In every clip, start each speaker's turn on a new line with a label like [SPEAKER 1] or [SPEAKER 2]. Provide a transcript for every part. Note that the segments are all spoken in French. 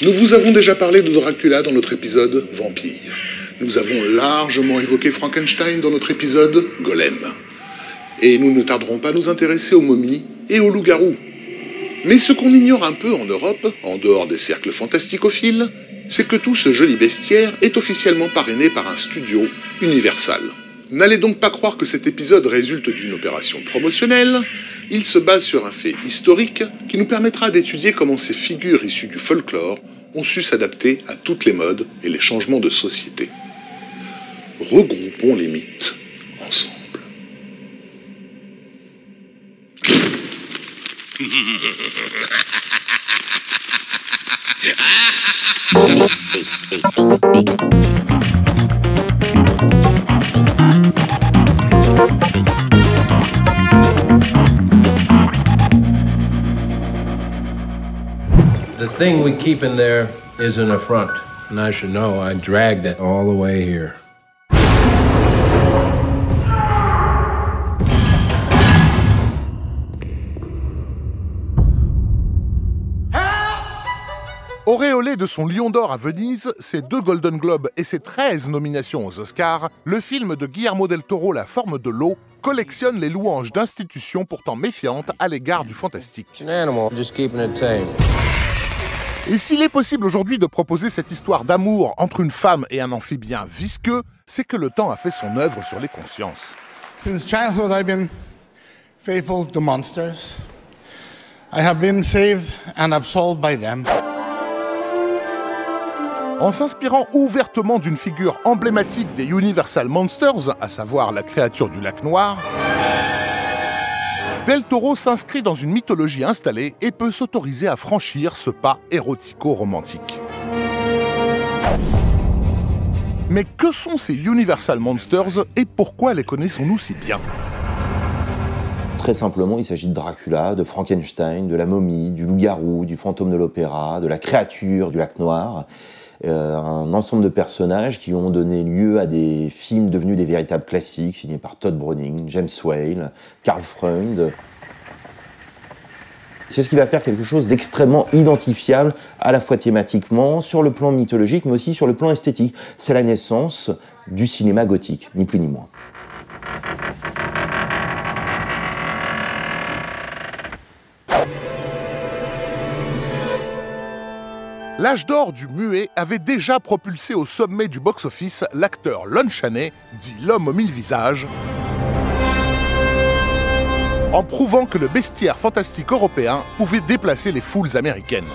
[SPEAKER 1] Nous vous avons déjà parlé de Dracula dans notre épisode Vampire. Nous avons largement évoqué Frankenstein dans notre épisode Golem. Et nous ne tarderons pas à nous intéresser aux momies et aux loups-garous. Mais ce qu'on ignore un peu en Europe, en dehors des cercles fantasticophiles, c'est que tout ce joli bestiaire est officiellement parrainé par un studio, Universal. N'allez donc pas croire que cet épisode résulte d'une opération promotionnelle, il se base sur un fait historique qui nous permettra d'étudier comment ces figures issues du folklore ont su s'adapter à toutes les modes et les changements de société. Regroupons les mythes ensemble.
[SPEAKER 2] The thing we keep in there is an affront, and I should know I dragged it all the way here.
[SPEAKER 3] Auréolé de son Lion d'Or à Venise, ses 2 Golden Globes et ses 13 nominations aux Oscars, le film de Guillermo del Toro La Forme de l'eau collectionne les louanges d'institutions pourtant méfiantes à l'égard du fantastique.
[SPEAKER 2] It's an animal, just keeping it tame.
[SPEAKER 3] Et s'il est possible aujourd'hui de proposer cette histoire d'amour entre une femme et un amphibien visqueux, c'est que le temps a fait son œuvre sur les consciences.
[SPEAKER 4] Since childhood, I've been faithful to monsters. I have been saved and absolved by them.
[SPEAKER 3] En s'inspirant ouvertement d'une figure emblématique des Universal Monsters, à savoir la créature du lac noir, Del Toro s'inscrit dans une mythologie installée et peut s'autoriser à franchir ce pas érotico-romantique. Mais que sont ces Universal Monsters et pourquoi les connaissons-nous si bien ?
[SPEAKER 5] Très simplement, il s'agit de Dracula, de Frankenstein, de la momie, du loup-garou, du fantôme de l'opéra, de la créature du lac noir. Un ensemble de personnages qui ont donné lieu à des films devenus des véritables classiques, signés par Todd Browning, James Whale, Karl Freund. C'est ce qui va faire quelque chose d'extrêmement identifiable, à la fois thématiquement, sur le plan mythologique, mais aussi sur le plan esthétique. C'est la naissance du cinéma gothique, ni plus ni moins.
[SPEAKER 3] L'âge d'or du muet avait déjà propulsé au sommet du box-office l'acteur Lon Chaney, dit l'homme aux 1000 visages, en prouvant que le bestiaire fantastique européen pouvait déplacer les foules américaines.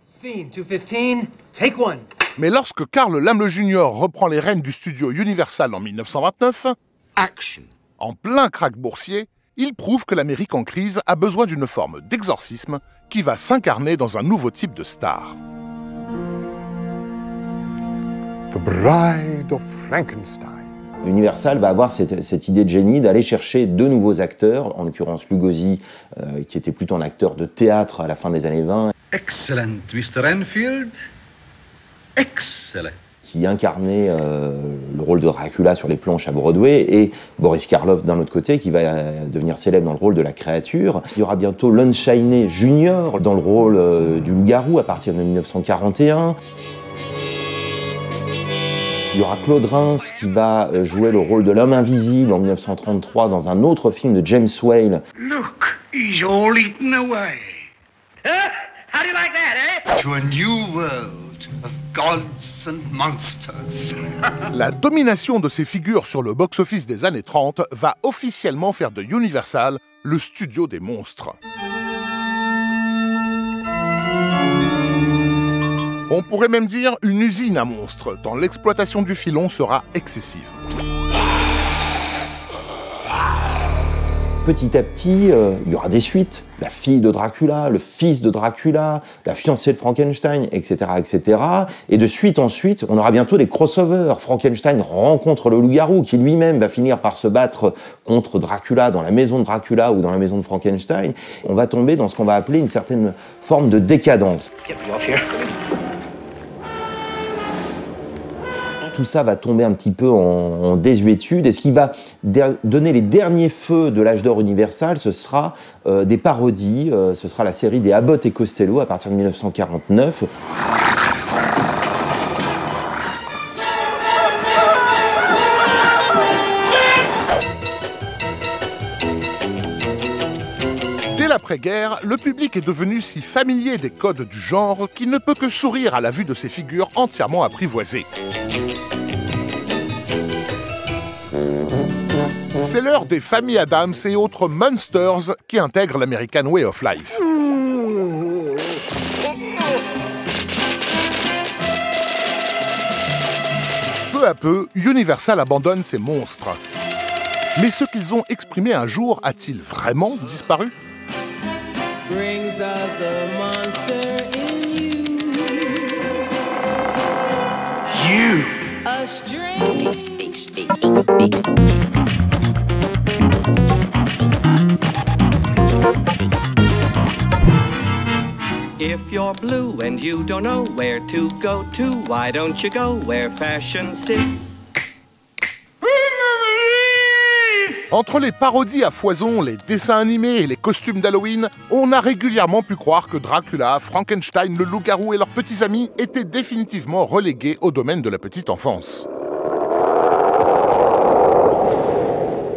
[SPEAKER 6] Scene 215, take 1.
[SPEAKER 3] Mais lorsque Carl Laemmle Jr. reprend les rênes du studio Universal en 1929,
[SPEAKER 6] Action.
[SPEAKER 3] en plein krach boursier, il prouve que l'Amérique en crise a besoin d'une forme d'exorcisme qui va s'incarner dans un nouveau type de star.
[SPEAKER 4] The Bride of Frankenstein.
[SPEAKER 5] Universal va avoir cette idée de génie d'aller chercher 2 nouveaux acteurs, en l'occurrence Lugosi, qui était plutôt un acteur de théâtre à la fin des années 20.
[SPEAKER 7] Excellent, Mr. Enfield. Excellent.
[SPEAKER 5] Qui incarnait le rôle de Dracula sur les planches à Broadway, et Boris Karloff d'un autre côté, qui va devenir célèbre dans le rôle de la créature. Il y aura bientôt Lon Chaney Jr. dans le rôle du loup-garou à partir de 1941. Il y aura Claude Rains qui va jouer le rôle de l'homme invisible en 1933 dans un autre film de James Whale.
[SPEAKER 7] Look, he's all eaten away. Huh? How do you like that, eh? To a new world of gods and monsters.
[SPEAKER 3] La domination de ces figures sur le box-office des années 30 va officiellement faire de Universal le studio des monstres. On pourrait même dire une usine à monstres, tant l'exploitation du filon sera excessive.
[SPEAKER 5] Petit à petit, il y aura des suites. La fille de Dracula, le fils de Dracula, la fiancée de Frankenstein, etc., etc. Et de suite en suite, on aura bientôt des crossovers. Frankenstein rencontre le loup-garou, qui lui-même va finir par se battre contre Dracula dans la maison de Dracula ou dans la maison de Frankenstein. On va tomber dans ce qu'on va appeler une certaine forme de décadence. tout ça va tomber un petit peu en désuétude. Et ce qui va donner les derniers feux de l'âge d'or Universal, ce sera des parodies. Ce sera la série des Abbott et Costello à partir de 1949.
[SPEAKER 3] Dès l'après-guerre, le public est devenu si familier des codes du genre qu'il ne peut que sourire à la vue de ces figures entièrement apprivoisées. C'est l'heure des familles Addams et autres Munsters qui intègrent l'American Way of Life. Peu à peu, Universal abandonne ces monstres. Mais ce qu'ils ont exprimé un jour a-t-il vraiment disparu ?
[SPEAKER 8] Brings out the monster in you. A strange.
[SPEAKER 9] If you're blue and you don't know where to go to, why don't you go where fashion sits?
[SPEAKER 3] Entre les parodies à foison, les dessins animés et les costumes d'Halloween, on a régulièrement pu croire que Dracula, Frankenstein, le loup-garou et leurs petits amis étaient définitivement relégués au domaine de la petite enfance.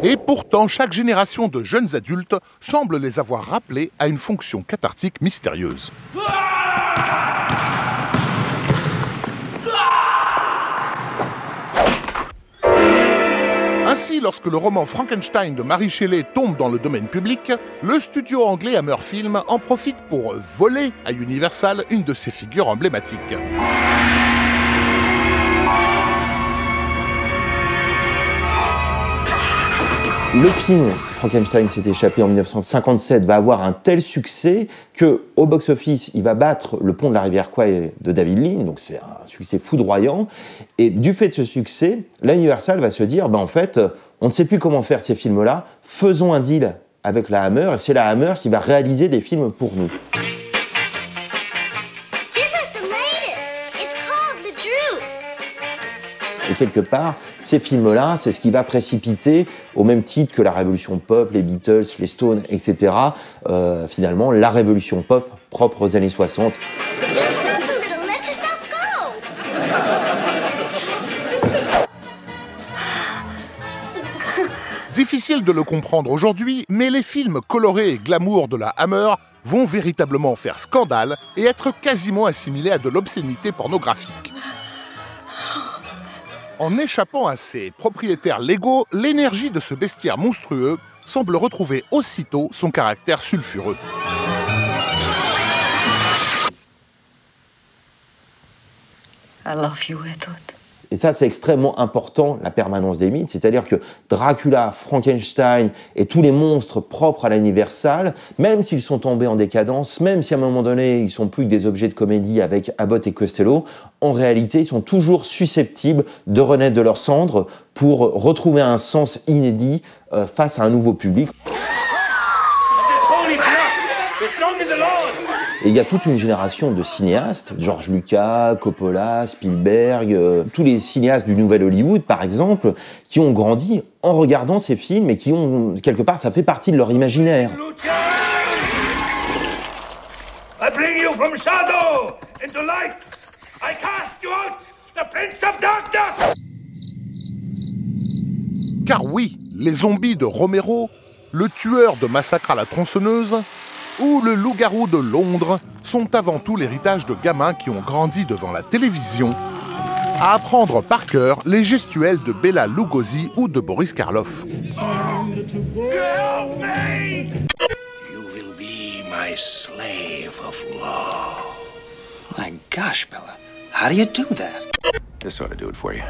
[SPEAKER 3] Et pourtant, chaque génération de jeunes adultes semble les avoir rappelés à une fonction cathartique mystérieuse. Ainsi, lorsque le roman Frankenstein de Mary Shelley tombe dans le domaine public, le studio anglais Hammer Film en profite pour voler à Universal une de ses figures emblématiques.
[SPEAKER 5] Le film Frankenstein s'est échappé en 1957 va avoir un tel succès qu'au box-office, il va battre Le Pont de la rivière Kwai de David Lean, donc c'est un succès foudroyant. Et du fait de ce succès, la Universal va se dire, en fait, on ne sait plus comment faire ces films-là, faisons un deal avec la Hammer, et c'est la Hammer qui va réaliser des films pour nous. Et quelque part, ces films-là, c'est ce qui va précipiter, au même titre que la révolution pop, les Beatles, les Stones, etc., finalement, la révolution pop propre aux années 60.
[SPEAKER 3] Difficile de le comprendre aujourd'hui, mais les films colorés et glamour de la Hammer vont véritablement faire scandale et être quasiment assimilés à de l'obscénité pornographique. En échappant à ses propriétaires légaux, l'énergie de ce bestiaire monstrueux semble retrouver aussitôt son caractère sulfureux.
[SPEAKER 10] I love you, Edward.
[SPEAKER 5] Et ça, c'est extrêmement important, la permanence des mythes. C'est-à-dire que Dracula, Frankenstein et tous les monstres propres à l'Universal, même s'ils sont tombés en décadence, même si à un moment donné, ils sont plus que des objets de comédie avec Abbott et Costello, en réalité, ils sont toujours susceptibles de renaître de leurs cendres pour retrouver un sens inédit face à un nouveau public. Et il y a toute une génération de cinéastes, George Lucas, Coppola, Spielberg, tous les cinéastes du Nouvel Hollywood, par exemple, qui ont grandi en regardant ces films et qui ont, quelque part, ça fait partie de leur imaginaire.
[SPEAKER 11] I bring you from shadow into light. I cast you out, the prince of darkness.
[SPEAKER 3] Car oui, les zombies de Romero, le tueur de Massacre à la tronçonneuse, ou le loup-garou de Londres sont avant tout l'héritage de gamins qui ont grandi devant la télévision à apprendre par cœur les gestuels de Bela Lugosi ou de Boris Karloff.
[SPEAKER 11] You will be my slave of love.
[SPEAKER 12] My gosh, Bella, how do you do that?
[SPEAKER 2] This ought to do it for you.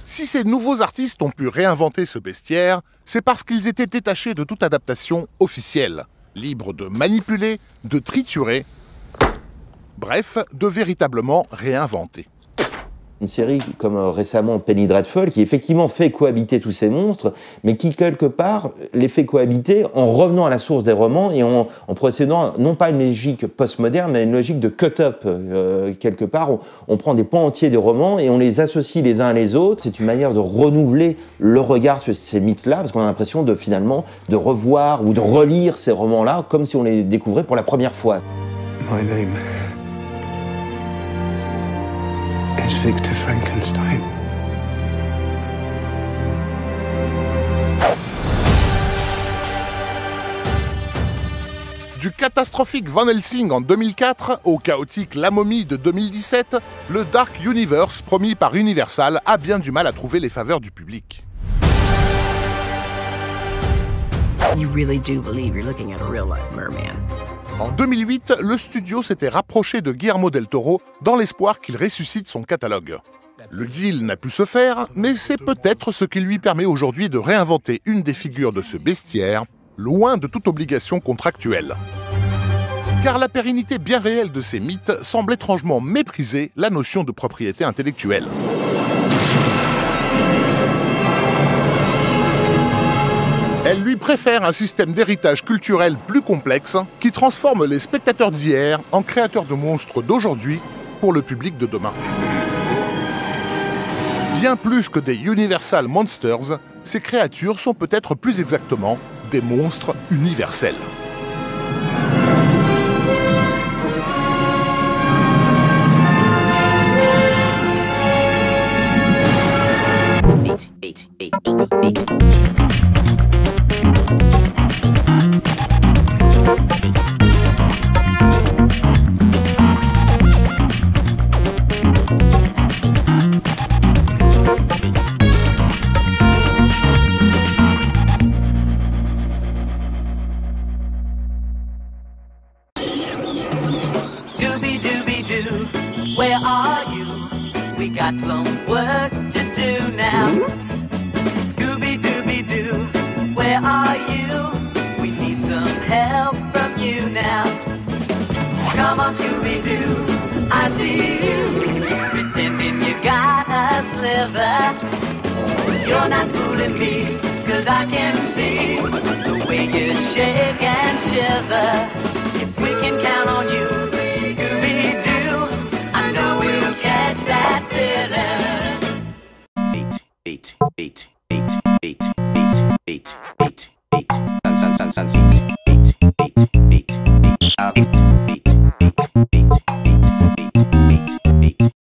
[SPEAKER 3] Si ces nouveaux artistes ont pu réinventer ce bestiaire, c'est parce qu'ils étaient détachés de toute adaptation officielle, libres de manipuler, de triturer, bref, de véritablement réinventer.
[SPEAKER 5] Une série comme récemment Penny Dreadful, qui effectivement fait cohabiter tous ces monstres, mais qui quelque part les fait cohabiter en revenant à la source des romans et en procédant non pas une logique postmoderne, mais une logique de cut-up. Quelque part, on prend des pans entiers des romans et on les associe les uns à les autres. C'est une manière de renouveler le regard sur ces mythes-là, parce qu'on a l'impression de finalement de revoir ou de relire ces romans-là comme si on les découvrait pour la première fois.
[SPEAKER 13] My name is Victor Frankenstein.
[SPEAKER 3] Du catastrophique Van Helsing en 2004 au chaotique La Momie de 2017, le Dark Universe promis par Universal a bien du mal à trouver les faveurs du public.
[SPEAKER 14] You really do believe you're looking at a real-life merman.
[SPEAKER 3] En 2008, le studio s'était rapproché de Guillermo del Toro dans l'espoir qu'il ressuscite son catalogue. Le deal n'a pu se faire, mais c'est peut-être ce qui lui permet aujourd'hui de réinventer une des figures de ce bestiaire, loin de toute obligation contractuelle. Car la pérennité bien réelle de ces mythes semble étrangement mépriser la notion de propriété intellectuelle. Elle lui préfère un système d'héritage culturel plus complexe qui transforme les spectateurs d'hier en créateurs de monstres d'aujourd'hui pour le public de demain. Bien plus que des Universal Monsters, ces créatures sont peut-être plus exactement des monstres universels.
[SPEAKER 8] Where are you? We got some work to do now. Scooby-Dooby-Doo, where are you? We need some help from you now. Come on, Scooby-Doo, I see you, pretending you got a sliver. You're not fooling me, 'cause I can see the way you shake and shiver. If we can count on you, Scooby-Doo, I know we'll catch that villain. 8, 8, 8, 8, 8, 8, 8, 8, 8, 8.